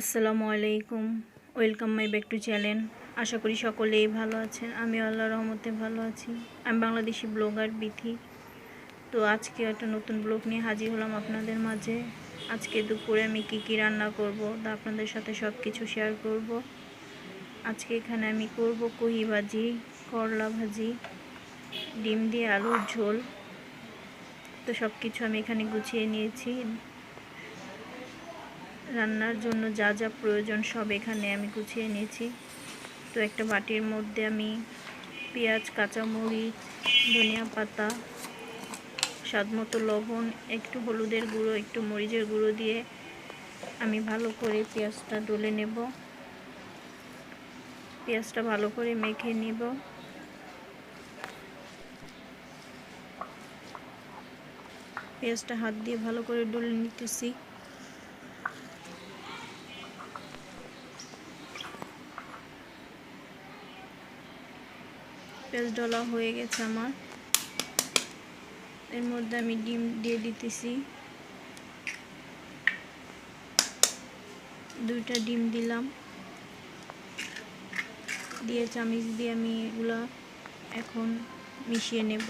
আসসালামু আলাইকুম, welcome my back to channel. আশা করি সকলেই ভালো আছেন। আমি আল্লাহর রহমতে ভালো আছি। আমি বাংলাদেশি ব্লগার বিথি। তো আজকে একটা নতুন ব্লগ নিয়ে হাজির হলাম আপনাদের মাঝে। আজকে দুপুরে আমি কী রান্না করব তা আপনাদের সাথে সব কিছু শেয়ার করব। আজকে এখানে আমি করব কহি ভাজি, করলা ভাজি, ডিম দিয়ে আলুর ঝোল। তো সব কিছু আমি এখানে গুছিয়ে নিয়েছি। রান্নার জন্য যা যা প্রয়োজন সব এখানে আমি গুছিয়ে নিয়েছি। তো একটা বাটির মধ্যে আমি পেঁয়াজ, কাঁচামরিচ, ধনিয়া পাতা, স্বাদমতো লবণ, একটু হলুদের গুঁড়ো, একটু মরিচের গুঁড়ো দিয়ে আমি ভালো করে পেঁয়াজটা ডলে নেব। পেঁয়াজটা ভালো করে মেখে নিব। পেঁয়াজটা হাত দিয়ে ভালো করে ডলে নিতেছি। পেঁয়াজ ডলা হয়ে গেছে আমার। এর মধ্যে আমি ডিম দিয়ে দিতেছি। 2টা ডিম দিলাম। দিয়ে চামচ দিয়ে আমি এগুলা এখন মিশিয়ে নেব।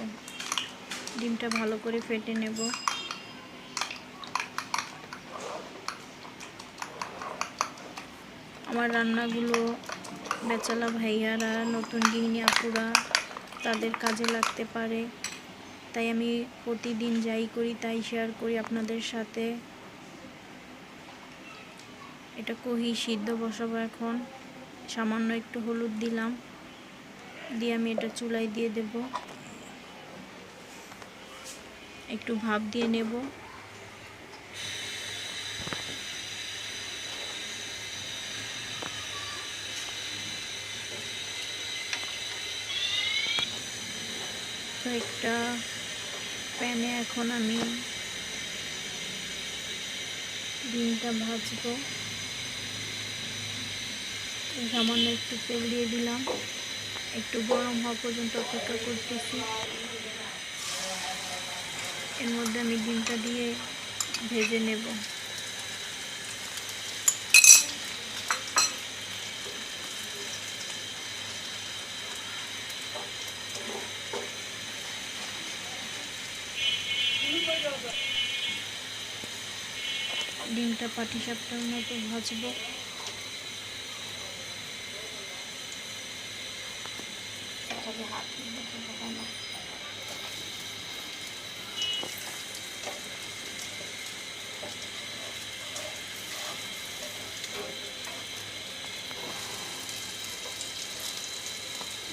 ডিমটা ভালো করে ফেটে নেব। আমার রান্নাগুলো বেচালা ভাইয়ারা, নতুন গৃহিণী আপুরা তাদের কাজে লাগতে পারে, তাই আমি প্রতিদিন যাই করি তাই শেয়ার করি আপনাদের সাথে। এটা কহি সিদ্ধ বসাবো এখন। সামান্য একটু হলুদ দিলাম, দিয়ে আমি এটা চুলায় দিয়ে দেব। একটু ভাপ দিয়ে নেব। তো একটা প্যানে এখন আমি ডিমটা ভাজবো। সামান্য একটু তেল দিয়ে দিলাম। একটু গরম হওয়া পর্যন্ত অপেক্ষা করতেছি। এর মধ্যে আমি ডিমটা দিয়ে ভেজে নেব। ডিমটা পাটিসাপটার মতো ভাজবো।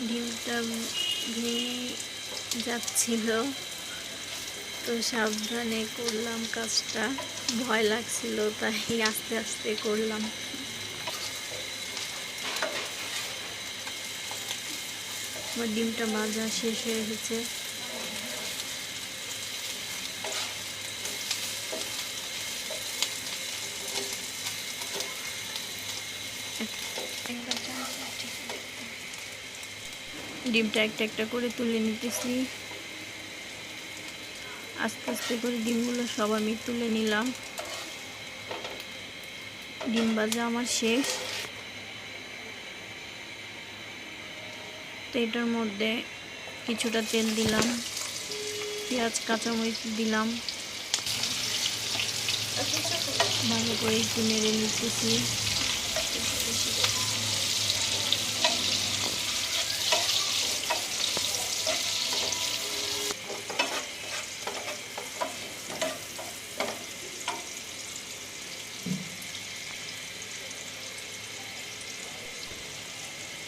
ডিমটা ভেঙে যাচ্ছিল, তো সাবধানে করলাম কাজটা। ভয় লাগছিল তাই আস্তে আস্তে করলাম। আমার ডিমটা ভাজা শেষ হয়ে গেছে। ডিমটা একটা একটা করে তুলে নিতেছি। আস্তে আস্তে করে ডিমগুলো সব আমি তুলে নিলাম। ডিম ভাজা আমার শেষ। তো এটার মধ্যে কিছুটা তেল দিলাম, পেঁয়াজ কাঁচামরিচ দিলাম, ভালো করে একটু নেড়ে নিতেছি।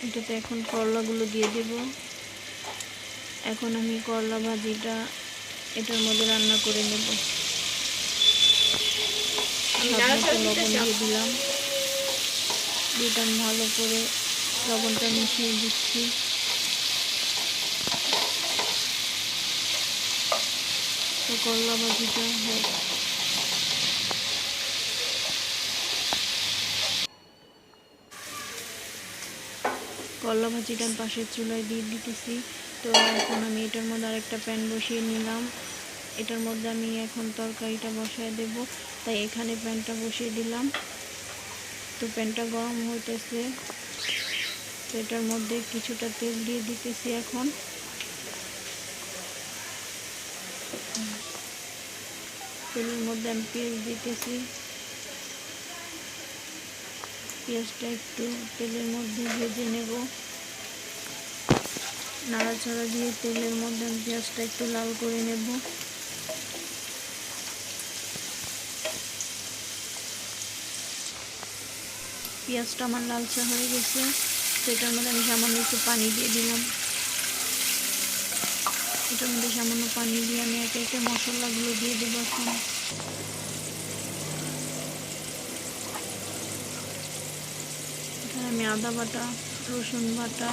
এটাতে এখন করলাগুলো দিয়ে দেব। এখন আমি করলা ভাজিটা এটার মধ্যে রান্না করে নেব। লবণ দিয়ে দিলাম। দিয়ে আমি ভালো করে লবণটা মিশিয়ে দিচ্ছি। তো করলা ভাজিটা হয়। করলা ভাজিটা পাশের চুলায় দিয়ে দিতেছি। তো এখন আমি এটার মধ্যে আরেকটা প্যান বসিয়ে নিলাম। এটার মধ্যে আমি এখন তরকারিটা বসায় দেব, তাই এখানে প্যানটা বসিয়ে দিলাম। তো প্যানটা গরম হইতেছে, তো এটার মধ্যে কিছুটা তেল দিয়ে দিতেছি। এখন তেলের মধ্যে আমি পেঁয়াজ দিতেছি। পেঁয়াজটা একটু তেলের মধ্যে ভেজে নেব। নাড়াচাড়া দিয়ে তেলের মধ্যে আমি পেঁয়াজটা একটু লাল করে নেব। পেঁয়াজটা আমার লালচা হয়ে গেছে, তো এটার মধ্যে আমি সামান্য একটু পানি দিয়ে দিলাম। এটার মধ্যে সামান্য পানি দিয়ে আমি একে একে মশলাগুলো দিয়ে দেবো। এখন এখানে আমি আদা বাটা, রসুন বাটা,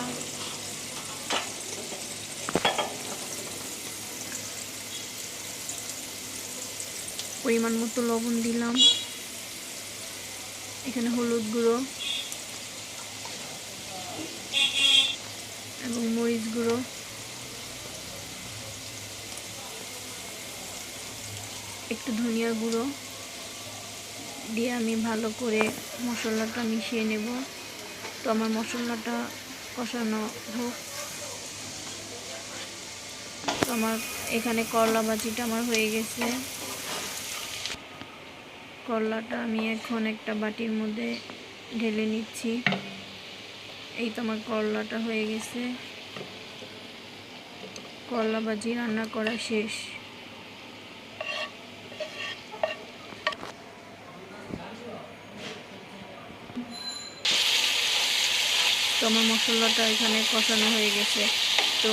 পরিমাণ মতো লবণ দিলাম। এখানে হলুদ গুঁড়ো এবং মরিচ গুঁড়ো, একটু ধনিয়া গুঁড়ো দিয়ে আমি ভালো করে মশলাটা মিশিয়ে নেব। তো আমার মশলাটা কষানো হোক। তো আমার এখানে করলা ভাজিটা আমার হয়ে গেছে। করলাটা আমি এখন একটা বাটির মধ্যে ঢেলে নিচ্ছি। এই তো আমার করলাটা হয়ে গেছে। করলা ভাজি রান্না করা শেষ। তো আমার মশলাটা এখানে কষানো হয়ে গেছে। তো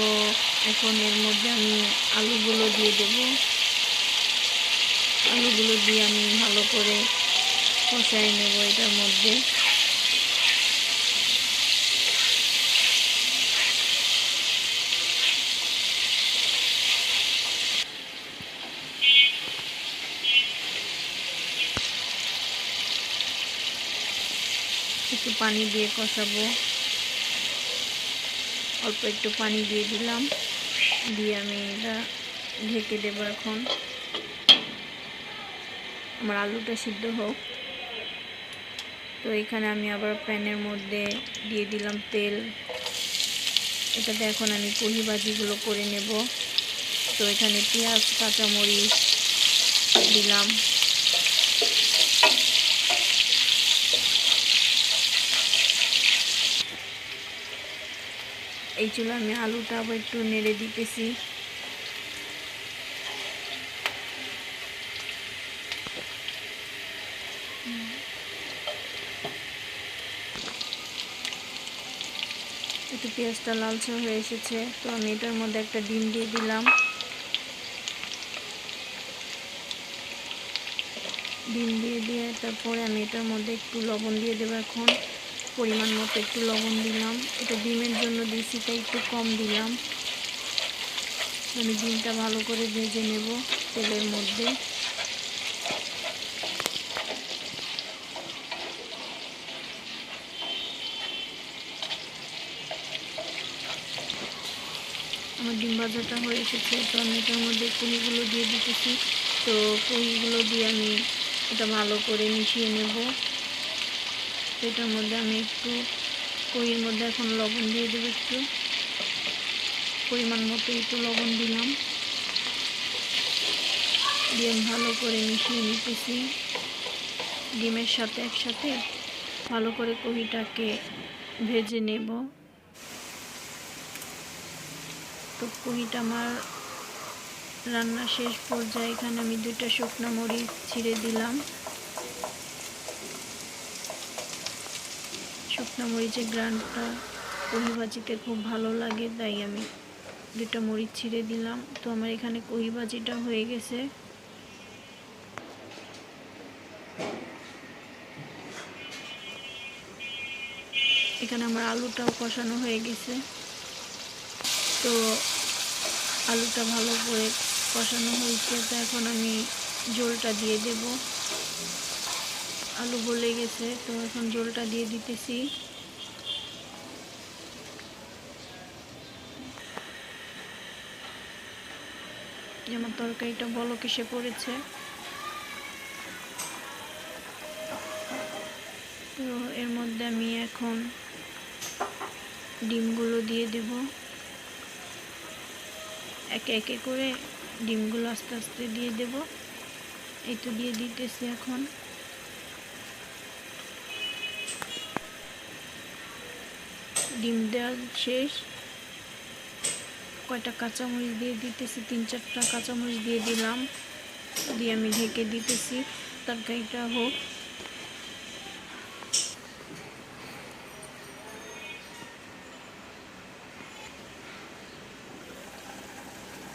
এখন এর মধ্যে আমি আলুগুলো দিয়ে দেব। আলুগুলো দিয়ে আমি ভালো করে কষাই নেব এটার মধ্যে। একটু পানি দিয়ে কষাবো। অল্প একটু পানি দিয়ে দিলাম, দিয়ে আমি এটা ঢেকে দেব। এখন আমার আলুটা সিদ্ধ হোক। তো এখানে আমি আবার প্যানের মধ্যে দিয়ে দিলাম তেল। এটাতে এখন আমি কহি ভাজিগুলো করে নেব। তো এখানে পেঁয়াজ, কাঁচামরিচ দিলাম। এই চুলা আমি আলুটা আবার একটু নেড়ে দিতেছি। একটু পেঁয়াজটা লালচে হয়ে এসেছে, তো আমি এটার মধ্যে একটা ডিম দিয়ে দিলাম। ডিম দিয়ে তারপরে আমি এটার মধ্যে একটু লবণ দিয়ে দেবো। এখন পরিমাণ মতো একটু লবণ দিলাম। এটা ডিমের জন্য দিয়েছি, তাই একটু কম দিলাম। আমি ডিমটা ভালো করে ভেজে নেব তেলের মধ্যে। আমার ডিম ভাজাটা হয়ে এসেছে, তো আমি এটার মধ্যে কহিগুলো দিয়ে দিতেছি। তো কহিগুলো দিয়ে আমি এটা ভালো করে মিশিয়ে নেব। তো এটার মধ্যে আমি একটু কহির মধ্যে এখন লবণ দিয়ে দেবো। একটু পরিমাণ মতো একটু লবণ দিলাম, দিয়ে আমি ভালো করে মিশিয়ে নিতেছি ডিমের সাথে একসাথে। ভালো করে কহিটাকে ভেজে নেব। তো কহিটা আমার রান্না শেষ পর্যায়ে। এখানে আমি 2টা শুকনো মরিচ ছিঁড়ে দিলাম। শুকনো মরিচের ঘ্রাণটা কহি ভাজিতে খুব ভালো লাগে, তাই আমি 2টা মরিচ ছিঁড়ে দিলাম। তো আমার এখানে কহি ভাজিটা হয়ে গেছে। এখানে আমার আলুটাও কষানো হয়ে গেছে। তো আলুটা ভালো করে কষানো হয়েছে, তো এখন আমি ঝোলটা দিয়ে দেব। আলু গলে গেছে, তো এখন ঝোলটা দিয়ে দিতেছি। আমার তরকারিটা বলক এসে পড়েছে। তো মধ্যে আমি এখন ডিমগুলো দিয়ে দেব। একে একে করে ডিমগুলো আস্তে আস্তে দিয়ে দেব। এই তো দিয়ে দিতেছি এখন। ডিম দেওয়া শেষ। কয়টা কাঁচামরিচ দিয়ে দিতেছি, 3-4টা কাঁচামরিচ দিয়ে দিলাম। দিয়ে আমি ঢেকে দিতেছি তরকারিটা হোক।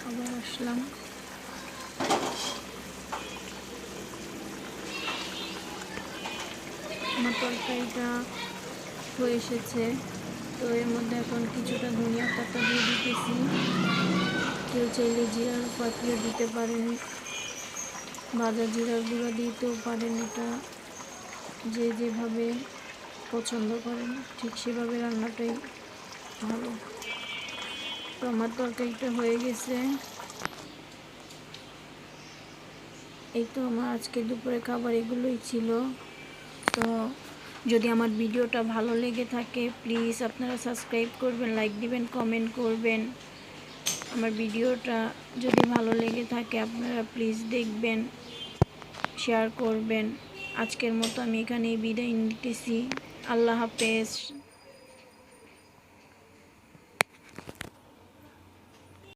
আবার আসলাম। আমার তরকারিটা হয়ে এসেছে। তো এর মধ্যে এখন কিছুটা ধনিয়া পাতা দিয়ে দিতেছি। কেউ চাইলে জিরার পাতিও দিতে পারেন, ভাজা জিরার গুঁড়া দিতেও পারেন। এটা যে যেভাবে পছন্দ করেন ঠিক সেভাবে রান্নাটাই ভালো। তো আমার তরকারিটা হয়ে গেছে। এই তো আমার আজকে দুপুরে খাবার এগুলোই ছিল। তো যদি আমার ভিডিওটা ভালো লেগে থাকে প্লিজ আপনারা সাবস্ক্রাইব করবেন, লাইক দিবেন, কমেন্ট করবেন। আমার ভিডিওটা যদি ভালো লেগে থাকে আপনারা প্লিজ দেখবেন, শেয়ার করবেন। আজকের মতো আমি এখানেই বিদায় নিতেছি। আল্লাহ হাফেজ।